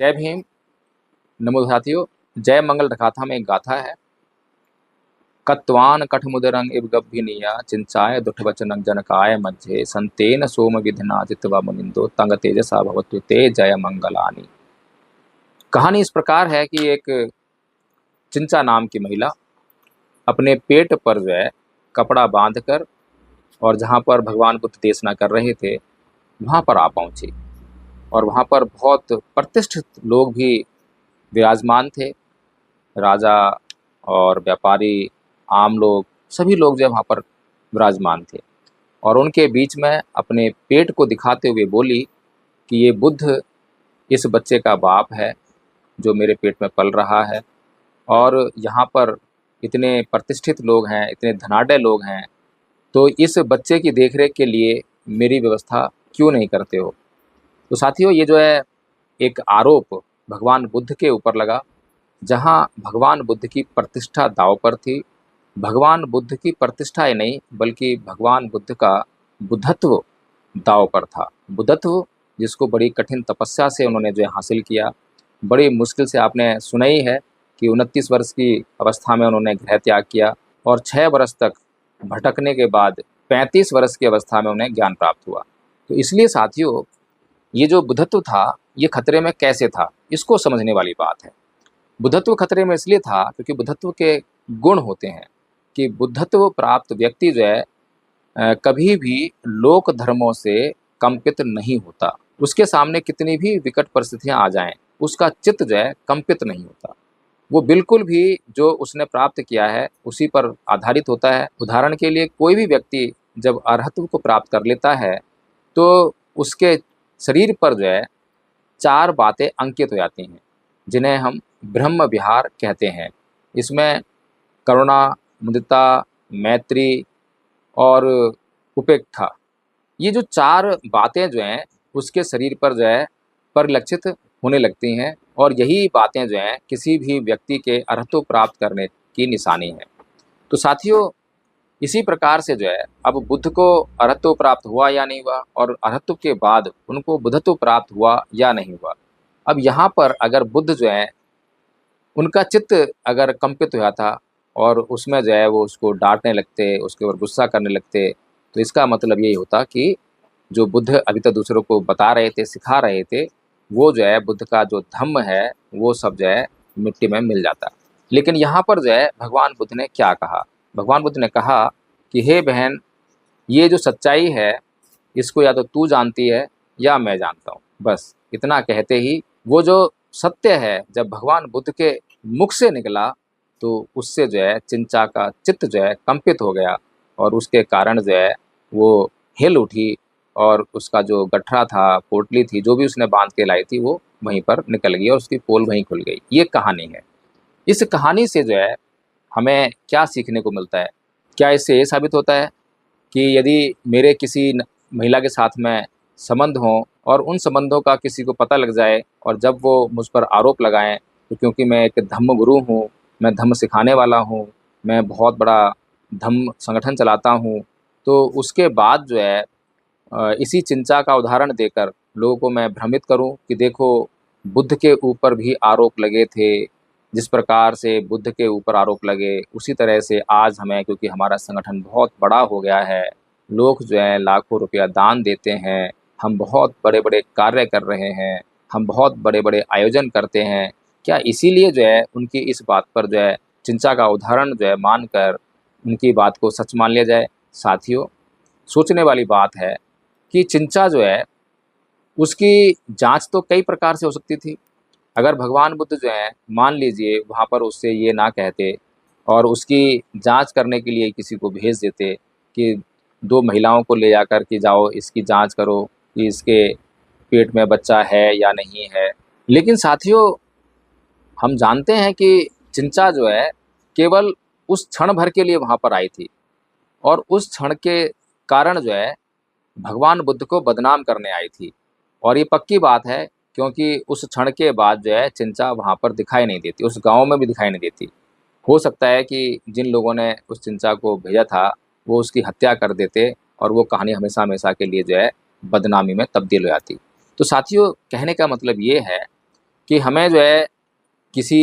जय भीम। नमो साथियों। जय मंगल गाथा में एक गाथा है। कत्वान कठमुदरंग इव गभीनिया चिंचाय दुष्टवचनं जनकाय मध्ये संतेन सोम विधिना जित्वा मुनिंदो तंग तेजसा भवतु ते जय मंगलानि। कहानी इस प्रकार है कि एक चिंचा नाम की महिला अपने पेट पर जो है कपड़ा बांधकर और जहाँ पर भगवान बुद्ध देशना कर रहे थे वहाँ पर आ पहुँची। और वहाँ पर बहुत प्रतिष्ठित लोग भी विराजमान थे। राजा और व्यापारी, आम लोग, सभी लोग जो वहाँ पर विराजमान थे। और उनके बीच में अपने पेट को दिखाते हुए बोली कि ये बुद्ध इस बच्चे का बाप है जो मेरे पेट में पल रहा है। और यहाँ पर इतने प्रतिष्ठित लोग हैं, इतने धनाढ़ लोग हैं, तो इस बच्चे की देखरेख के लिए मेरी व्यवस्था क्यों नहीं करते हो। तो साथियों, ये जो है एक आरोप भगवान बुद्ध के ऊपर लगा, जहाँ भगवान बुद्ध की प्रतिष्ठा दांव पर थी। भगवान बुद्ध की प्रतिष्ठा ही नहीं बल्कि भगवान बुद्ध का बुद्धत्व दांव पर था। बुद्धत्व जिसको बड़ी कठिन तपस्या से उन्होंने जो हासिल किया, बड़ी मुश्किल से, आपने सुना ही है कि 29 वर्ष की अवस्था में उन्होंने गृह त्याग किया और 6 वर्ष तक भटकने के बाद 35 वर्ष की अवस्था में उन्हें ज्ञान प्राप्त हुआ। तो इसलिए साथियों, ये जो बुद्धत्व था ये खतरे में कैसे था, इसको समझने वाली बात है। बुद्धत्व खतरे में इसलिए था क्योंकि बुद्धत्व के गुण होते हैं कि बुद्धत्व प्राप्त व्यक्ति जो है कभी भी लोक धर्मों से कंपित नहीं होता। उसके सामने कितनी भी विकट परिस्थितियां आ जाएं, उसका चित्त जो है कंपित नहीं होता। वो बिल्कुल भी जो उसने प्राप्त किया है उसी पर आधारित होता है। उदाहरण के लिए, कोई भी व्यक्ति जब अरहत्व को प्राप्त कर लेता है तो उसके शरीर पर जो है 4 बातें अंकित हो जाती हैं, जिन्हें हम ब्रह्म विहार कहते हैं। इसमें करुणा, मुदिता, मैत्री और उपेक्षा, ये जो 4 बातें जो हैं उसके शरीर पर जो है परिलक्षित होने लगती हैं। और यही बातें जो हैं किसी भी व्यक्ति के अरहत्व प्राप्त करने की निशानी है। तो साथियों, इसी प्रकार से जो है अब बुद्ध को अरहत्व प्राप्त हुआ या नहीं हुआ, और अरहत्व के बाद उनको बुद्धत्व प्राप्त हुआ या नहीं हुआ। अब यहाँ पर अगर बुद्ध जो है उनका चित्त अगर कंपित हुआ था और उसमें जो है वो उसको डांटने लगते, उसके ऊपर गुस्सा करने लगते, तो इसका मतलब यही होता कि जो बुद्ध अभी तक दूसरों को बता रहे थे, सिखा रहे थे, वो जो है बुद्ध का जो धम्म है वो सब जो है मिट्टी में मिल जाता। लेकिन यहाँ पर जो है भगवान बुद्ध ने क्या कहा? भगवान बुद्ध ने कहा कि हे बहन, ये जो सच्चाई है इसको या तो तू जानती है या मैं जानता हूँ। बस इतना कहते ही वो जो सत्य है जब भगवान बुद्ध के मुख से निकला तो उससे जो है चिंचा का चित्त जो है कंपित हो गया और उसके कारण जो है वो हिल उठी और उसका जो गठरा था, पोटली थी, जो भी उसने बांध के लाई थी, वो वहीं पर निकल गई और उसकी पोल वहीं खुल गई। ये कहानी है। इस कहानी से जो है हमें क्या सीखने को मिलता है? क्या इससे ये साबित होता है कि यदि मेरे किसी महिला के साथ में संबंध हों और उन संबंधों का किसी को पता लग जाए और जब वो मुझ पर आरोप लगाएं, तो क्योंकि मैं एक धम्म गुरु हूँ, मैं धम्म सिखाने वाला हूँ, मैं बहुत बड़ा धम्म संगठन चलाता हूँ, तो उसके बाद जो है इसी चिंचा का उदाहरण देकर लोगों को मैं भ्रमित करूं कि देखो, बुद्ध के ऊपर भी आरोप लगे थे। जिस प्रकार से बुद्ध के ऊपर आरोप लगे उसी तरह से आज हमें, क्योंकि हमारा संगठन बहुत बड़ा हो गया है, लोग जो है लाखों रुपया दान देते हैं, हम बहुत बड़े बड़े कार्य कर रहे हैं, हम बहुत बड़े बड़े आयोजन करते हैं, क्या इसीलिए जो है उनकी इस बात पर जो है चिंचा का उदाहरण जो है मानकर उनकी बात को सच मान लिया जाए? साथियों, सोचने वाली बात है कि चिंचा जो है उसकी जांच तो कई प्रकार से हो सकती थी। अगर भगवान बुद्ध जो है, मान लीजिए, वहाँ पर उससे ये ना कहते और उसकी जांच करने के लिए किसी को भेज देते कि 2 महिलाओं को ले जाकर कि जाओ इसकी जांच करो कि इसके पेट में बच्चा है या नहीं है। लेकिन साथियों, हम जानते हैं कि चिंचा जो है केवल उस क्षण भर के लिए वहाँ पर आई थी और उस क्षण के कारण जो है भगवान बुद्ध को बदनाम करने आई थी। और ये पक्की बात है क्योंकि उस क्षण के बाद जो है चिंचा वहाँ पर दिखाई नहीं देती, उस गांव में भी दिखाई नहीं देती। हो सकता है कि जिन लोगों ने उस चिंचा को भेजा था वो उसकी हत्या कर देते और वो कहानी हमेशा हमेशा के लिए जो है बदनामी में तब्दील हो जाती। तो साथियों, कहने का मतलब ये है कि हमें जो है किसी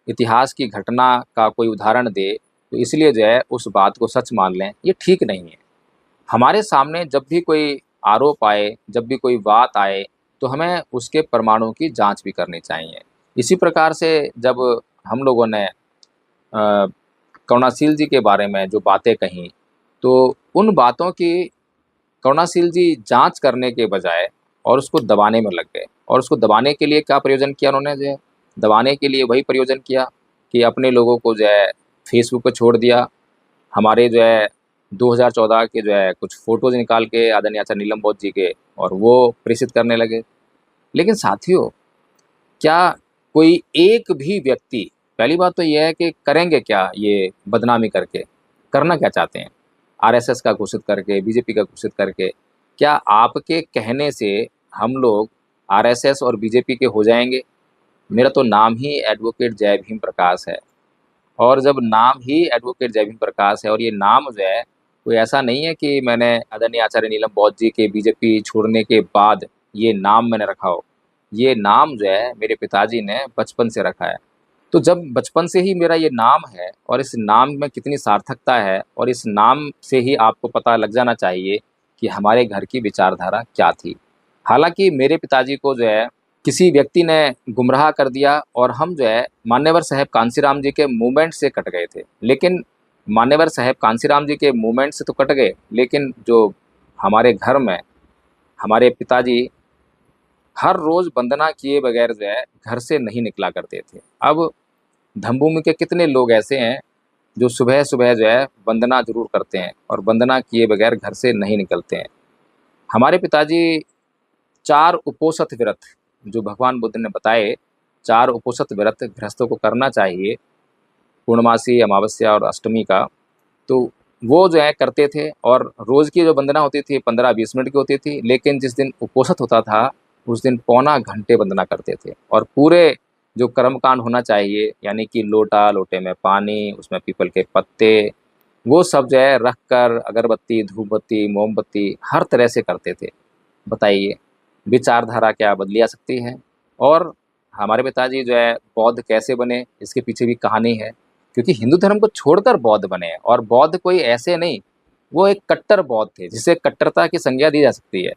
इतिहास की घटना का कोई उदाहरण दे तो इसलिए जो है उस बात को सच मान लें, ये ठीक नहीं है। हमारे सामने जब भी कोई आरोप आए, जब भी कोई बात आए, तो हमें उसके प्रमाणों की जांच भी करनी चाहिए। इसी प्रकार से जब हम लोगों ने करुणाशील जी के बारे में जो बातें कहीं, तो उन बातों की करुणाशील जी जांच करने के बजाय और उसको दबाने में लग गए। और उसको दबाने के लिए क्या प्रयोजन किया उन्होंने, जो है दबाने के लिए वही प्रयोजन किया कि अपने लोगों को जो है फेसबुक पे छोड़ दिया। हमारे जो है 2014 के जो है कुछ फ़ोटोज़ निकाल के आदरणीय आचार्य नीलम बौद्ध जी के और वो प्रेषित करने लगे। लेकिन साथियों, क्या कोई एक भी व्यक्ति, पहली बात तो ये है कि करेंगे क्या ये बदनामी करके? करना क्या चाहते हैं? आरएसएस का घोषित करके, बीजेपी का घोषित करके, क्या आपके कहने से हम लोग आरएसएस और बीजेपी के हो जाएँगे? मेरा तो नाम ही एडवोकेट जय भीम प्रकाश है। और जब नाम ही एडवोकेट जय भीम प्रकाश है और ये नाम जो है कोई ऐसा नहीं है कि मैंने आदरणीय आचार्य नीलम बौद्ध जी के बीजेपी छोड़ने के बाद ये नाम मैंने रखा हो। ये नाम जो है मेरे पिताजी ने बचपन से रखा है। तो जब बचपन से ही मेरा ये नाम है और इस नाम में कितनी सार्थकता है और इस नाम से ही आपको पता लग जाना चाहिए कि हमारे घर की विचारधारा क्या थी। हालाँकि मेरे पिताजी को जो है किसी व्यक्ति ने गुमराह कर दिया और हम जो है मान्यवर साहब कांसीराम जी के मूवमेंट से कट गए थे। लेकिन मान्यवर साहब कांसीराम जी के मूवमेंट से तो कट गए, लेकिन जो हमारे घर में हमारे पिताजी हर रोज़ वंदना किए बगैर जो है घर से नहीं निकला करते थे। अब धम्मभूमि के कितने लोग ऐसे हैं जो सुबह-सुबह जो है वंदना ज़रूर करते हैं और वंदना किए बगैर घर से नहीं निकलते हैं। हमारे पिताजी 4 उपोषित व्रत जो भगवान बुद्ध ने बताए, 4 उपोषित व्रत गृहस्थों को करना चाहिए, पूर्णमासी, अमावस्या और अष्टमी का। तो वो जो है करते थे और रोज़ की जो वंदना होती थी 15-20 मिनट की होती थी, लेकिन जिस दिन उपोषित होता था, उस दिन पौना घंटे वंदना करते थे। और पूरे जो कर्मकांड होना चाहिए, यानी कि लोटा, लोटे में पानी, उसमें पीपल के पत्ते, वो सब जो है रख कर अगरबत्ती, धूपबत्ती, मोमबत्ती हर तरह से करते थे। बताइए, विचारधारा क्या बदली जा सकती है? और हमारे पिताजी जो है बौद्ध कैसे बने, इसके पीछे भी कहानी है। क्योंकि हिंदू धर्म को छोड़कर बौद्ध बने हैं और बौद्ध कोई ऐसे नहीं, वो एक कट्टर बौद्ध थे, जिसे कट्टरता की संज्ञा दी जा सकती है।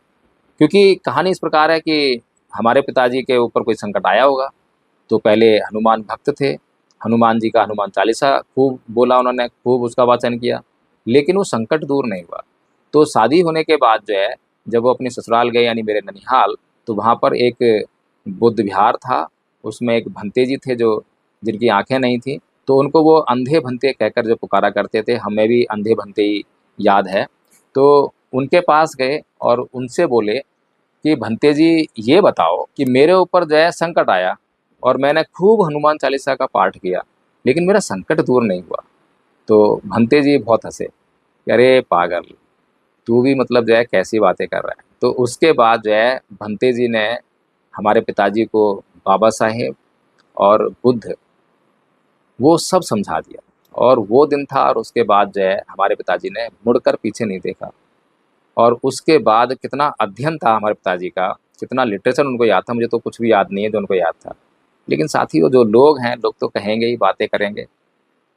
क्योंकि कहानी इस प्रकार है कि हमारे पिताजी के ऊपर कोई संकट आया होगा, तो पहले हनुमान भक्त थे, हनुमान जी का हनुमान चालीसा खूब बोला उन्होंने, खूब उसका वाचन किया, लेकिन वो संकट दूर नहीं हुआ। तो शादी होने के बाद जो है, जब वो अपने ससुराल गए यानी मेरे ननिहाल, तो वहाँ पर एक बुद्ध विहार था, उसमें एक भंते जी थे जो जिनकी आँखें नहीं थीं, तो उनको वो अंधे भंते कहकर जो पुकारा करते थे, हमें भी अंधे भंते ही याद है। तो उनके पास गए और उनसे बोले कि भंते जी ये बताओ कि मेरे ऊपर जो है संकट आया और मैंने खूब हनुमान चालीसा का पाठ किया, लेकिन मेरा संकट दूर नहीं हुआ। तो भंते जी बहुत हँसे कि अरे पागल! तू भी मतलब जो है कैसी बातें कर रहा है। तो उसके बाद जो है भंते जी ने हमारे पिताजी को बाबा साहेब और बुद्ध वो सब समझा दिया। और वो दिन था और उसके बाद जो है हमारे पिताजी ने मुड़कर पीछे नहीं देखा। और उसके बाद कितना अध्ययन था हमारे पिताजी का, कितना लिटरेचर उनको याद था, मुझे तो कुछ भी याद नहीं है जो उनको याद था। लेकिन साथियों, जो लोग हैं, लोग तो कहेंगे ही, बातें करेंगे।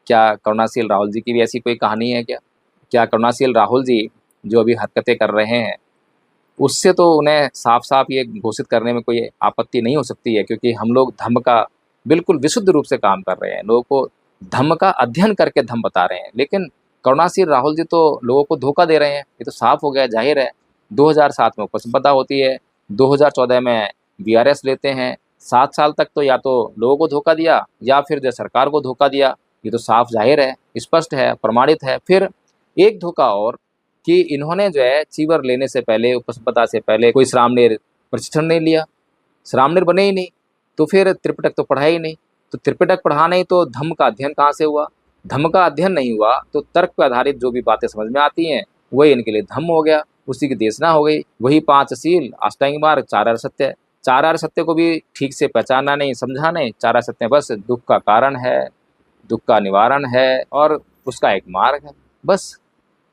क्या करुणाशील राहुल जी की भी ऐसी कोई कहानी है क्या? क्या करुणाशील राहुल जी जो अभी हरकतें कर रहे हैं, उससे तो उन्हें साफ-साफ ये घोषित करने में कोई आपत्ति नहीं हो सकती है, क्योंकि हम लोग धम्म का बिल्कुल विशुद्ध रूप से काम कर रहे हैं। लोगों को धम्म का अध्ययन करके धम्म बता रहे हैं। लेकिन करुणाशील राहुल जी तो लोगों को धोखा दे रहे हैं। ये तो साफ हो गया, ज़ाहिर है। 2007 में उपसंपदा होती है, 2014 में वीआरएस लेते हैं। 7 साल तक तो या तो लोगों को धोखा दिया या फिर जो सरकार को धोखा दिया। ये तो साफ ज़ाहिर है, स्पष्ट है, प्रमाणित है। फिर एक धोखा और कि इन्होंने जो है चीवर लेने से पहले, उपसंपदा से पहले कोई श्रामणेर प्रशिक्षण नहीं लिया, श्रामणेर बने ही नहीं, तो फिर त्रिपिटक तो पढ़ा ही नहीं। तो त्रिपिटक पढ़ा नहीं तो धम्म का अध्ययन कहाँ से हुआ? धम्म का अध्ययन नहीं हुआ तो तर्क पे आधारित जो भी बातें समझ में आती हैं, वही इनके लिए धम्म हो गया, उसी की देशना हो गई। वही 5 शील, अष्टांगिक मार्ग, 4 आर्य सत्य। 4 आर्य सत्य को भी ठीक से पहचाना नहीं, समझा नहीं। 4 आर्य सत्य बस दुःख का कारण है, दुःख का निवारण है और उसका एक मार्ग है, बस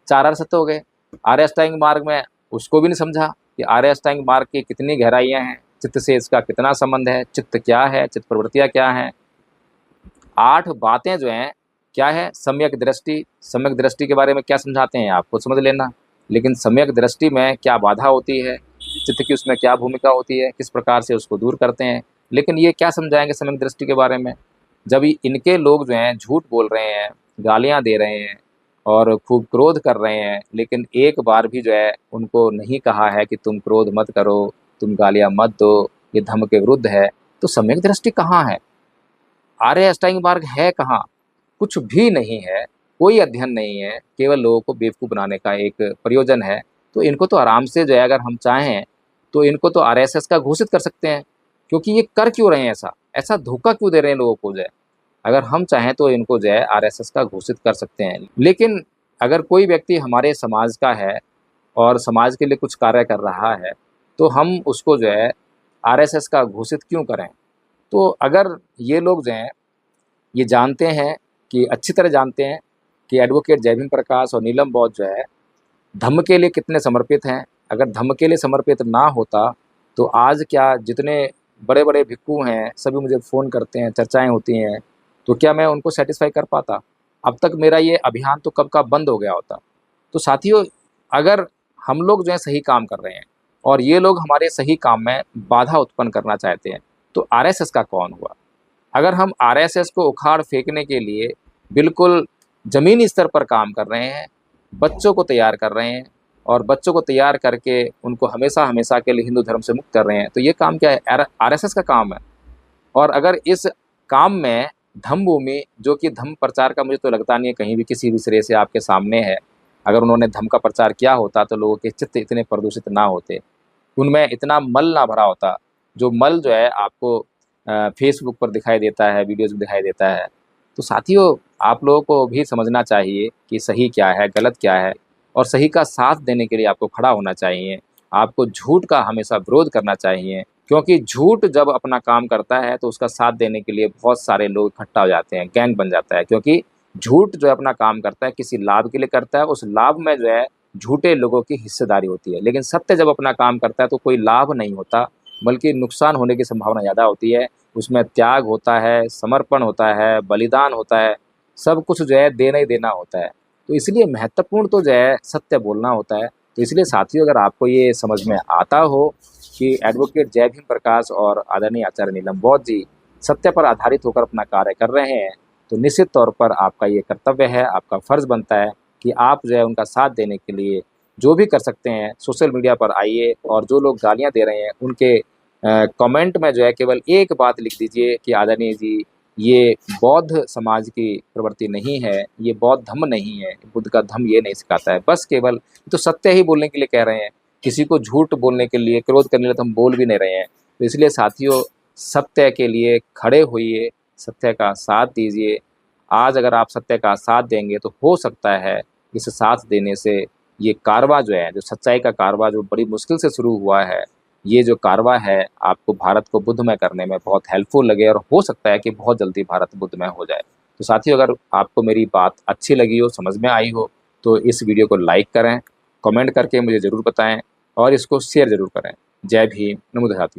4 आर्य सत्य हो गए। आर्य अष्टांगिक मार्ग में उसको भी नहीं समझा कि आर्य अष्टांगिक मार्ग की कितनी गहराइयाँ हैं, चित्त से इसका कितना संबंध है, चित्त क्या है, चित्त प्रवृत्तियाँ क्या हैं। 8 बातें जो हैं क्या है, सम्यक दृष्टि। सम्यक दृष्टि के बारे में क्या समझाते हैं आपको समझ लेना, लेकिन सम्यक दृष्टि में क्या बाधा होती है, चित्त की उसमें क्या भूमिका होती है, किस प्रकार से उसको दूर करते हैं। लेकिन ये क्या समझाएंगे सम्यक दृष्टि के बारे में, जब इनके लोग जो हैं झूठ बोल रहे हैं, गालियाँ दे रहे हैं और खूब क्रोध कर रहे हैं, लेकिन एक बार भी जो है उनको नहीं कहा है कि तुम क्रोध मत करो, तुम गालियाँ मत दो, ये धर्म के विरुद्ध है। तो सम्यक दृष्टि कहाँ है, आर्य अष्टांगिक मार्ग है कहाँ? कुछ भी नहीं है, कोई अध्ययन नहीं है, केवल लोगों को बेवकूफ़ बनाने का एक प्रयोजन है। तो इनको तो आराम से जो है अगर हम चाहें तो इनको तो आरएसएस का घोषित कर सकते हैं, क्योंकि ये कर क्यों रहे हैं ऐसा? ऐसा धोखा क्यों दे रहे हैं लोगों को जो है? अगर हम चाहें तो इनको जो है आरएसएस का घोषित कर सकते हैं। लेकिन अगर कोई व्यक्ति हमारे समाज का है और समाज के लिए कुछ कार्य कर रहा है, तो हम उसको जो है आरएसएस का घोषित क्यों करें? तो अगर ये लोग जो हैं ये जानते हैं कि अच्छी तरह जानते हैं कि एडवोकेट जय भीम प्रकाश और नीलम बौद्ध जो है धम्म के लिए कितने समर्पित हैं। अगर धम्म के लिए समर्पित ना होता तो आज क्या जितने बड़े बड़े भिक्खु हैं सभी मुझे फ़ोन करते हैं, चर्चाएं होती हैं, तो क्या मैं उनको सेटिस्फाई कर पाता? अब तक मेरा ये अभियान तो कब का बंद हो गया होता। तो साथियों, अगर हम लोग जो है सही काम कर रहे हैं और ये लोग हमारे सही काम में बाधा उत्पन्न करना चाहते हैं, तो आरएसएस का कौन हुआ? अगर हम आरएसएस को उखाड़ फेंकने के लिए बिल्कुल ज़मीनी स्तर पर काम कर रहे हैं, बच्चों को तैयार कर रहे हैं और बच्चों को तैयार करके उनको हमेशा हमेशा के लिए हिंदू धर्म से मुक्त कर रहे हैं, तो ये काम क्या है? आरएसएस का काम है। और अगर इस काम में धम्म भूमि, जो कि धम्म प्रचार का मुझे तो लगता नहीं है कहीं भी किसी भी सिरे से आपके सामने है, अगर उन्होंने धम्म का प्रचार किया होता तो लोगों के चित्त इतने प्रदूषित ना होते, उनमें इतना मल ना भरा होता। जो मल जो है आपको फेसबुक पर दिखाई देता है, वीडियोज़ में दिखाई देता है। तो साथियों, आप लोगों को भी समझना चाहिए कि सही क्या है, गलत क्या है, और सही का साथ देने के लिए आपको खड़ा होना चाहिए। आपको झूठ का हमेशा विरोध करना चाहिए, क्योंकि झूठ जब अपना काम करता है तो उसका साथ देने के लिए बहुत सारे लोग इकट्ठा हो जाते हैं, गैंग बन जाता है। क्योंकि झूठ जो है अपना काम करता है किसी लाभ के लिए करता है, उस लाभ में जो है झूठे लोगों की हिस्सेदारी होती है। लेकिन सत्य जब अपना काम करता है तो कोई लाभ नहीं होता, बल्कि नुकसान होने की संभावना ज़्यादा होती है। उसमें त्याग होता है, समर्पण होता है, बलिदान होता है, सब कुछ जो है देना ही देना होता है। तो इसलिए महत्वपूर्ण तो जो है सत्य बोलना होता है। तो इसलिए साथियों, अगर आपको ये समझ में आता हो कि एडवोकेट जय भीम प्रकाश और आदरणीय आचार्य नीलम बौद्ध जी सत्य पर आधारित होकर अपना कार्य कर रहे हैं, तो निश्चित तौर पर आपका ये कर्तव्य है, आपका फ़र्ज़ बनता है कि आप जो है उनका साथ देने के लिए जो भी कर सकते हैं सोशल मीडिया पर आइए, और जो लोग गालियाँ दे रहे हैं उनके कमेंट में जो है केवल एक बात लिख दीजिए कि आदरणीय जी, ये बौद्ध समाज की प्रवृत्ति नहीं है, ये बौद्ध धम्म नहीं है, बुद्ध का धम्म ये नहीं सिखाता है। बस केवल तो सत्य ही बोलने के लिए कह रहे हैं, किसी को झूठ बोलने के लिए, क्रोध करने के लिए तो हम बोल भी नहीं रहे हैं। तो इसलिए साथियों, सत्य के लिए खड़े होइए, सत्य का साथ दीजिए। आज अगर आप सत्य का साथ देंगे तो हो सकता है इस साथ देने से ये कारवां जो है, जो सच्चाई का कारवां जो बड़ी मुश्किल से शुरू हुआ है, ये जो कारवां है आपको भारत को बुद्धमय करने में बहुत हेल्पफुल लगे, और हो सकता है कि बहुत जल्दी भारत बुद्धमय हो जाए। तो साथियों, अगर आपको मेरी बात अच्छी लगी हो, समझ में आई हो, तो इस वीडियो को लाइक करें, कमेंट करके मुझे ज़रूर बताएं और इसको शेयर ज़रूर करें। जय भीम, नमो बुद्धाय।